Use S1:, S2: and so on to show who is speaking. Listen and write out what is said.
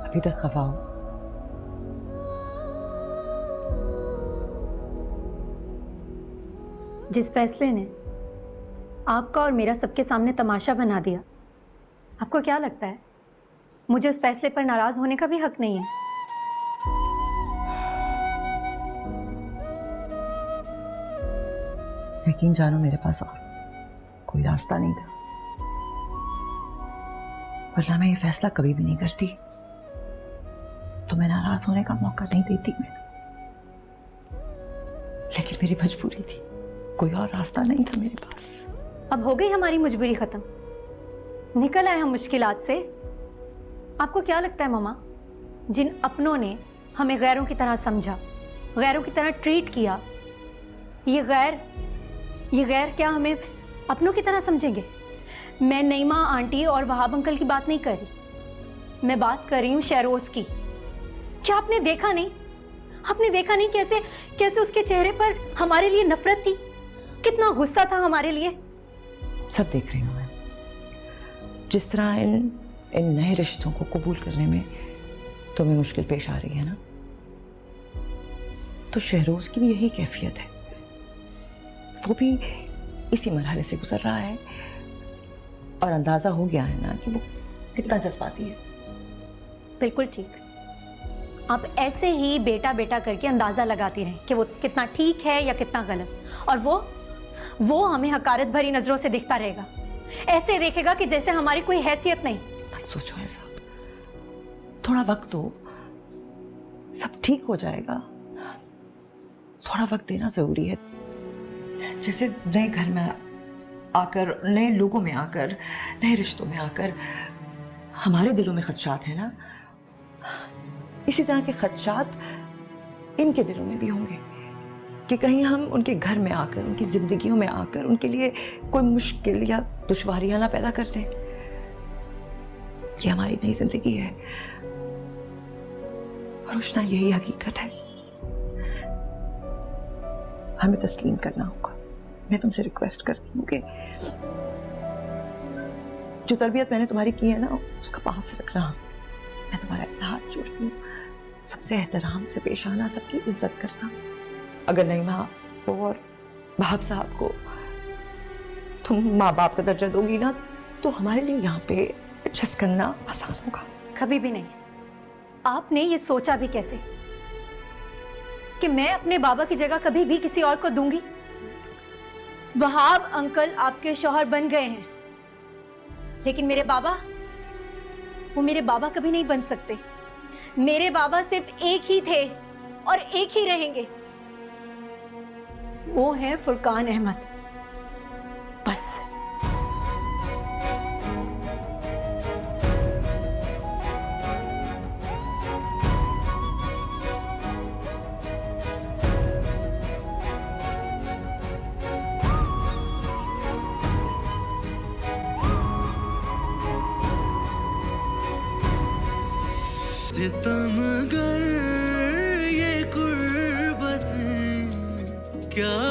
S1: अभी तक खफा हो?
S2: जिस फैसले ने आपका और मेरा सबके सामने तमाशा बना दिया, आपको क्या लगता है मुझे उस फैसले पर नाराज होने का भी हक नहीं है?
S1: यकीन जानो मेरे पास और कोई रास्ता नहीं था, वरना मैं ये फैसला कभी भी नहीं करती। तो मैं नाराज होने का मौका नहीं देती मैं, लेकिन मेरी मजबूरी थी, कोई और रास्ता नहीं था मेरे पास।
S2: अब हो गई हमारी मजबूरी खत्म, निकल आए हम मुश्किलात से। आपको क्या लगता है मामा, जिन अपनों ने हमें गैरों की तरह समझा, गैरों की तरह ट्रीट किया, ये गैर क्या हमें अपनों की तरह समझेंगे? मैं नईमा आंटी और वहाब अंकल की बात नहीं कर रही, मैं बात कर रही हूँ शहरोज की। क्या आपने देखा नहीं? आपने देखा नहीं कैसे कैसे उसके चेहरे पर हमारे लिए नफरत थी, कितना गुस्सा था हमारे लिए?
S1: सब देख रही हूं मैं, जिस तरह इन नए रिश्तों को कबूल करने में तुम्हें मुश्किल पेश आ रही है ना, तो शहरोज की भी यही कैफियत है। वो भी इसी मरहले से गुजर रहा है और अंदाजा हो गया है ना कि वो कितना जज्बाती है।
S2: बिल्कुल ठीक। आप ऐसे ही बेटा बेटा करके अंदाजा लगाती रहें कि वो कितना ठीक है या कितना गलत, और वो हमें हकारत भरी नजरों से देखता रहेगा, ऐसे देखेगा कि जैसे हमारी कोई हैसियत नहीं।
S1: मत सोचो ऐसा, थोड़ा वक्त दो, सब ठीक हो जाएगा। थोड़ा वक्त देना जरूरी है। जैसे नए घर में आकर, नए लोगों में आकर, नए रिश्तों में आकर हमारे दिलों में खदशात है ना, इसी तरह के खदशात इनके दिलों में भी होंगे कि कहीं हम उनके घर में आकर, उनकी जिंदगियों में आकर उनके लिए कोई मुश्किल या दुश्वारियां ना पैदा कर दें। ये हमारी नई जिंदगी है और रोशना, यही हकीकत है। हमें तस्लीम करना होगा। मैं तुमसे रिक्वेस्ट करती हूँ कि जो तरबियत मैंने तुम्हारी की है ना, उसका पास रखना। मैं तुम्हारा हाथ जोड़ती हूँ, सबसे एहतराम से पेश आना, सबकी इज्जत करना। अगर नईमा को और वहाब साहब को तुम माँ बाप का दर्जा दोगी ना, तो हमारे लिए यहाँ पे एडजस्ट करना आसान होगा।
S2: कभी भी नहीं। आपने ये सोचा भी कैसे कि मैं अपने बाबा की जगह कभी भी किसी और को दूंगी? वहाब अंकल आपके शौहर बन गए हैं, लेकिन मेरे बाबा, वो मेरे बाबा कभी नहीं बन सकते। मेरे बाबा सिर्फ एक ही थे और एक ही रहेंगे, वो है फुरकान अहमद, बस।
S3: सितमगर ये कुर्बतें क्या